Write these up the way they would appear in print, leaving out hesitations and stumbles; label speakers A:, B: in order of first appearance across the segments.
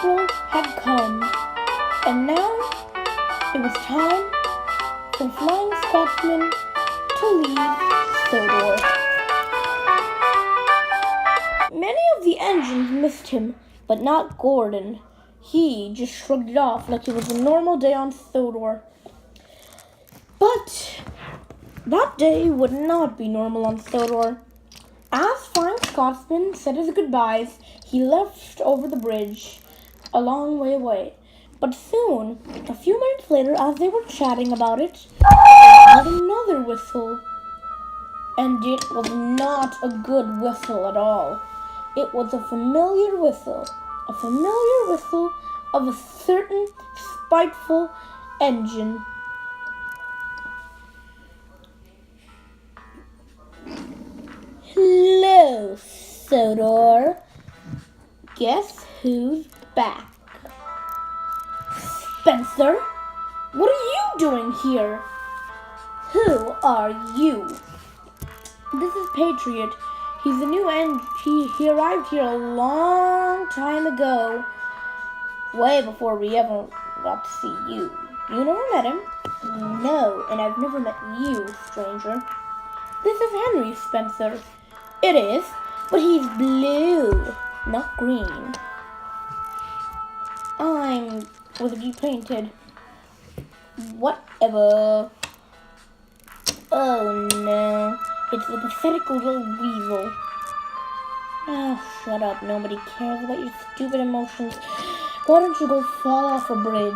A: April had come, and now it was time for Flying Scotsman to leave Sodor. Many of the engines missed him, but not Gordon. He just shrugged it off like it was a normal day on Sodor. But that day would not be normal on Sodor. As Flying Scotsman said his goodbyes, he left over the bridge, a long way away. But soon, a few minutes later, as they were chatting about it, they heard another whistle. And it was not a good whistle at all. It was a familiar whistle of a certain spiteful engine. Hello, Sodor. Guess who's back? Spencer, what are you doing here? Who are you? This is Patriot. He's a new he arrived here a long time ago. Way before we ever got to see you. You never met him? No, and I've never met you, stranger. This is Henry Spencer. It is, but he's blue, not green. I'm repainted. Whatever. Oh no, it's the pathetic little weasel. Oh, shut up. Nobody cares about your stupid emotions. Why don't you go fall off a bridge?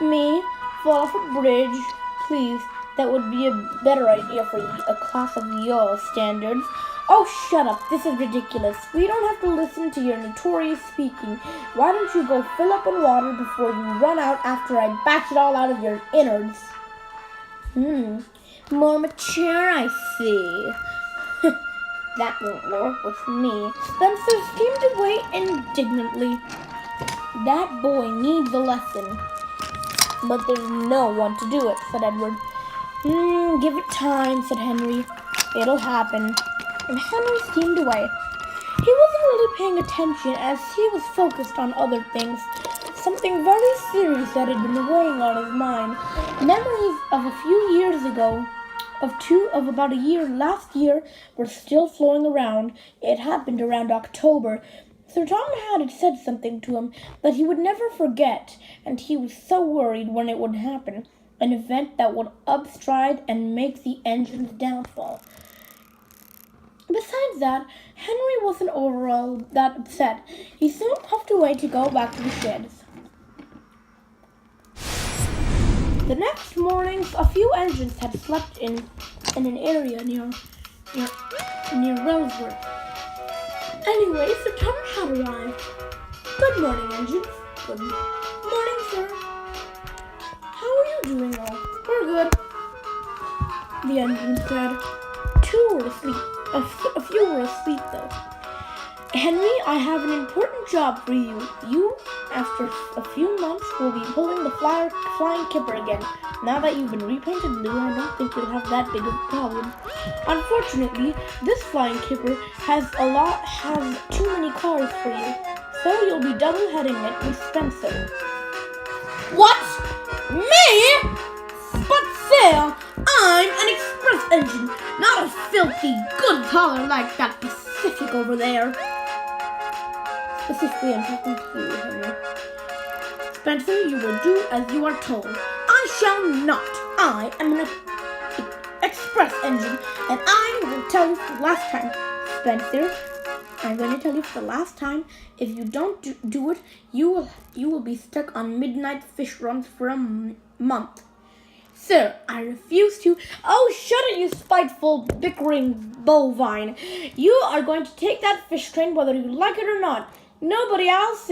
A: Me? Fall off a bridge? Please, that would be a better idea for a class of your standards. Oh, shut up. This is ridiculous. We don't have to listen to your notorious speaking. Why don't you go fill up on water before you run out after I bash it all out of your innards? More mature, I see. That won't work with me. Spencer steamed away indignantly. That boy needs a lesson. But there's no one to do it, said Edward. Give it time, said Henry. It'll happen. And Henry steamed away. He wasn't really paying attention as he was focused on other things. Something very serious that had been weighing on his mind. Memories of a few years ago, of about a year last year, were still flowing around. It happened around October. Sir Tom had said something to him that he would never forget, and he was so worried when it would happen, an event that would upstride and make the engine's downfall. Besides that, Henry wasn't overall that upset. He soon puffed away to go back to the sheds. The next morning, a few engines had slept in an area near Roseworth. Anyway, Sir Tom had arrived. Good morning, engines. Good morning, sir. How are you doing all? We're good. The engine said. Two were asleep. A few were asleep, though. Henry, I have an important job for you. You, after a few months, will be pulling the flying kipper again. Now that you've been repainted blue, I don't think you'll have that big of a problem. Unfortunately, this flying kipper has too many cars for you, so you'll be double-heading it with Spencer. What? Me? But sir, I'm an express engine, not a filthy good color like that Pacific over there. Specifically, I'm talking to you, Henry. Spencer, you will do as you are told. I shall not. I am an express engine, and I will tell you for the last time. Spencer, I'm going to tell you for the last time. If you don't do it, you will be stuck on midnight fish runs for a month. Sir, I refuse to. Oh, shut it, you spiteful, bickering bovine. You are going to take that fish train whether you like it or not. Nobody else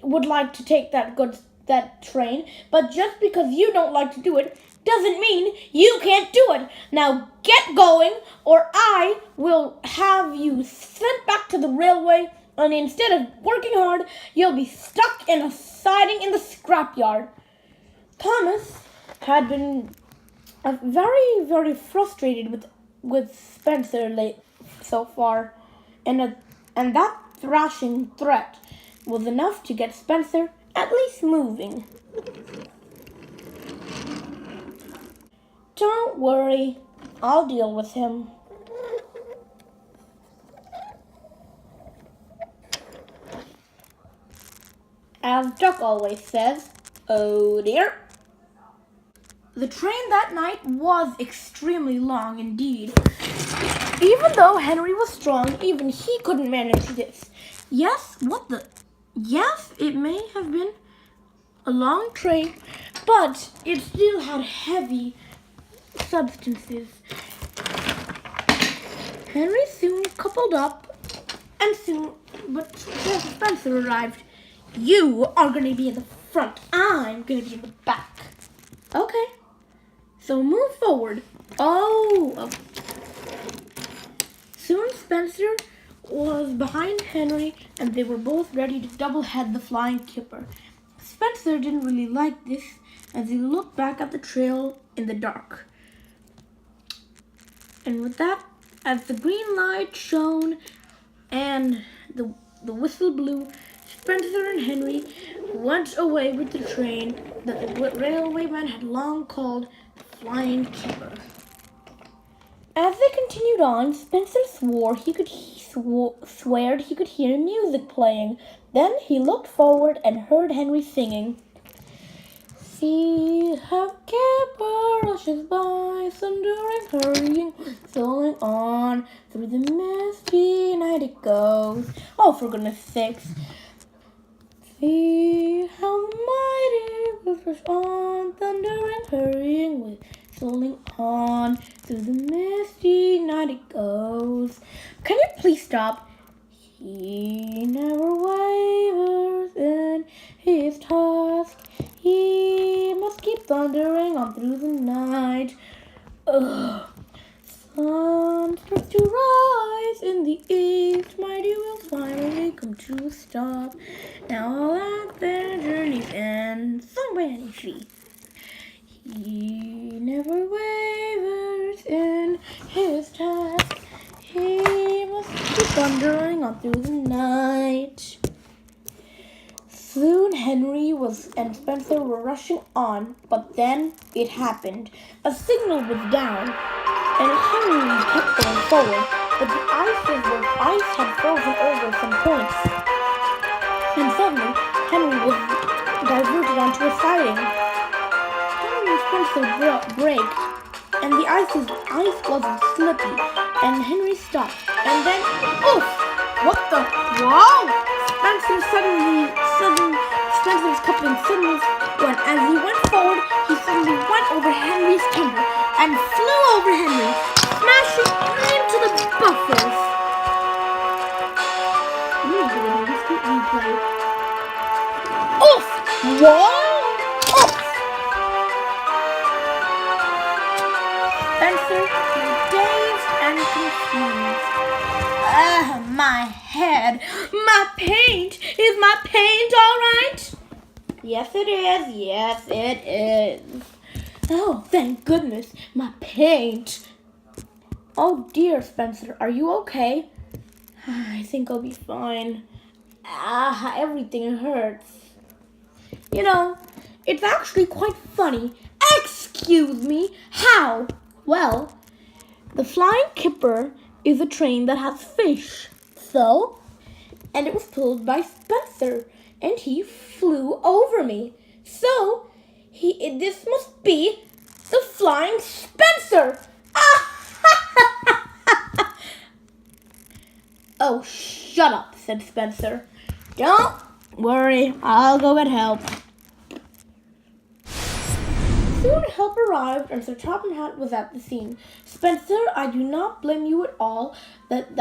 A: would like to take that train, but just because you don't like to do it doesn't mean you can't do it. Now get going, or I will have you sent back to the railway, and instead of working hard, you'll be stuck in a siding in the scrapyard. Thomas had been very, very frustrated with Spencer so far, and thrashing threat was enough to get Spencer at least moving. Don't worry, I'll deal with him. As Duck always says, oh dear. The train that night was extremely long indeed. Even though Henry was strong, even he couldn't manage this. Yes, it may have been a long train, but it still had heavy substances. Henry soon coupled up, but Spencer arrived. You are going to be in the front. I'm going to be in the back. Okay. So move forward. Soon Spencer was behind Henry, and they were both ready to double-head the flying kipper. Spencer didn't really like this as he looked back at the trail in the dark. And with that, as the green light shone and the whistle blew, Spencer and Henry went away with the train that the railwayman had long called the Flying Keeper. As they continued on, Spencer sweared he could hear music playing. Then he looked forward and heard Henry singing. See how Kipper rushes by, thundering, hurrying, rolling on. Through the misty night it goes. Oh, for goodness sakes. See how mighty will rush on, thundering, hurrying, whistling on. Through the misty night it goes. Can you please stop? He never wavers in his task. He must keep thundering on through the night. Sun starts to rise in the east. Mighty wheels finally come to a stop. Now all at their journey's end. Sung by Annie Fee. He never wavers in his task. He must keep thundering on through the night. Soon Henry and Spencer were rushing on, but then it happened. A signal was down, and Henry kept going forward, but the ice had frozen over some points. And suddenly, Henry was diverted onto a siding. Henry and Spencer braked, and the ice wasn't slippy, and Henry stopped. And then, oof! What the? Whoa! Spencer's coupling suddenly went. As he went forward, he suddenly went over Henry's timber and flew over Henry, smashing into the buffers. Really good at instant replay. Oof! Whoa! Oof! Spencer was dazed and confused. My head. My paint. Is my paint all right? Yes, it is. Yes, it is. Oh, thank goodness. My paint. Oh, dear, Spencer. Are you okay? I think I'll be fine. Everything hurts. You know, it's actually quite funny. Excuse me. How? Well, the Flying Kipper is a train that has fish. So, and it was pulled by Spencer, and he flew over me. So, this must be the Flying Spencer. Oh, shut up, said Spencer. Don't worry, I'll go get help. Soon help arrived, and Sir Topham Hatt was at the scene. Spencer, I do not blame you at all that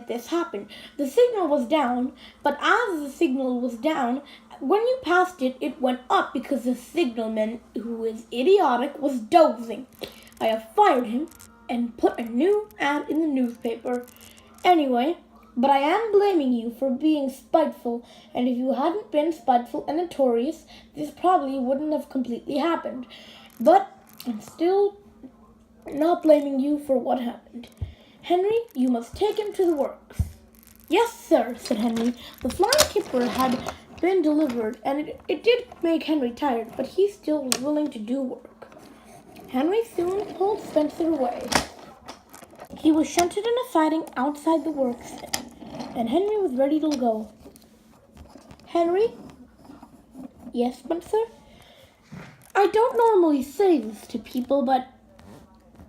A: this happened. The signal was down, but as the signal was down, when you passed it, it went up because the signalman, who is idiotic, was dozing. I have fired him and put a new ad in the newspaper. Anyway, but I am blaming you for being spiteful, and if you hadn't been spiteful and notorious, this probably wouldn't have completely happened. But I'm still not blaming you for what happened. Henry, you must take him to the works. Yes, sir, said Henry. The flying kipper had been delivered, and it did make Henry tired, but he still was willing to do work. Henry soon pulled Spencer away. He was shunted in a siding outside the works, and Henry was ready to go. Henry? Yes, Spencer? I don't normally say this to people, but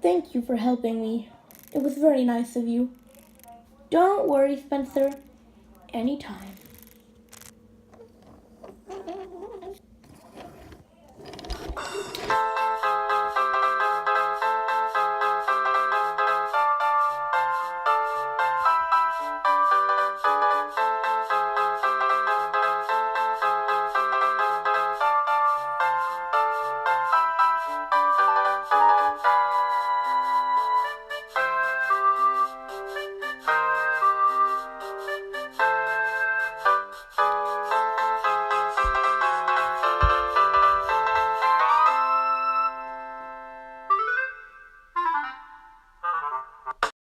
A: thank you for helping me. It was very nice of you. Don't worry, Spencer. Anytime.